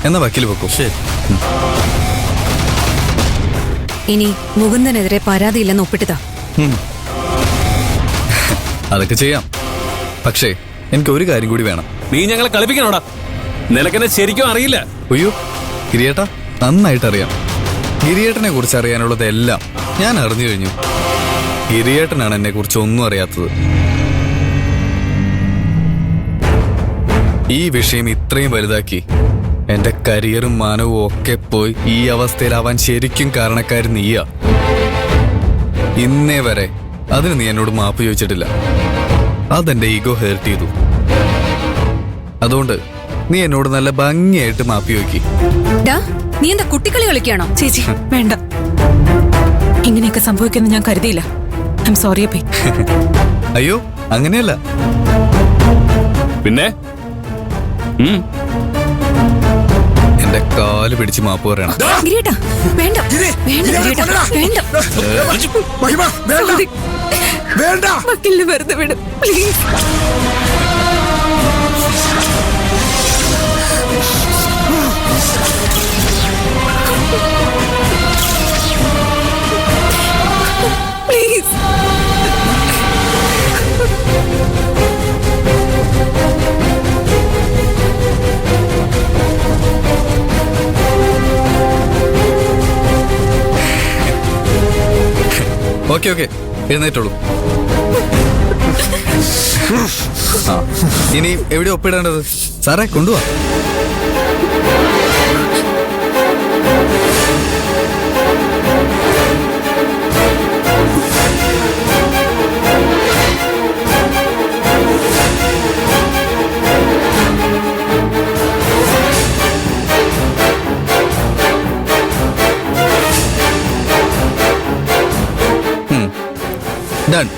എന്നാ വക്കീൽ വെക്കൂ. ശരി. ഇനി മുകുന്ദനെതിരെ പരാതിയില്ലെന്ന് ഒപ്പിട്ടതാ. അതൊക്കെ ചെയ്യാം. പക്ഷേ എനിക്ക് ഒരു കാര്യം കൂടി വേണം. നീ ഞങ്ങളെ കളിപ്പിക്കണോടാ? നിനക്കെന്നെ ശരിക്കും അറിയില്ല. അയ്യോ ഗിരിയേട്ടാ, നന്നായിട്ട് അറിയാം. ഗിരിയേട്ടനെ കുറിച്ച് അറിയാനുള്ളതെല്ലാം ഞാൻ അറിഞ്ഞു കഴിഞ്ഞു. ഗിരിയേട്ടനാണ് എന്നെ കുറിച്ച് ഒന്നും അറിയാത്തത്. ഈ വിഷയം ഇത്രയും വലുതാക്കി എന്റെ കരിയറും മാനവും ഒക്കെ പോയി ഈ അവസ്ഥയിലാവാൻ ശരിക്കും കാരണക്കാരൻ നീയാ. ഇന്നേ വരെ അതിന് നീ എന്നോട് മാപ്പ് ചോദിച്ചിട്ടില്ല. അതെന്റെ ഈഗോ ഹേർട്ട് ചെയ്തു. അതുകൊണ്ട് നീ എന്നോട് നല്ല ഭംഗിയായിട്ട് മാപ്പ് ചോദിക്കി. നീ എന്താ കുട്ടിക്കളി കളിക്കാണോ? ചേച്ചി വേണ്ട, ഇങ്ങനെയൊക്കെ സംഭവിക്കുമെന്ന് ഞാൻ കരുതിയില്ല. ഐ എം സോറി അപ്പേ. അയ്യോ അങ്ങനെയല്ല. പിന്നെ എന്റെ കാല് പിടിച്ച് മാപ്പ് പറയണം. ഗിരിയേട്ടാ വേണ്ട, വേണ്ട, വക്കീലിനെ വെറുതെ വിടും പ്ലീസ്. പ്ലീസ്. ഓക്കെ ഓക്കെ, എഴുന്നേറ്റുള്ളൂ. ആ ഇനി എവിടെ ഒപ്പിടേണ്ടത്? സാറേ കൊണ്ടുപോവാ. Done.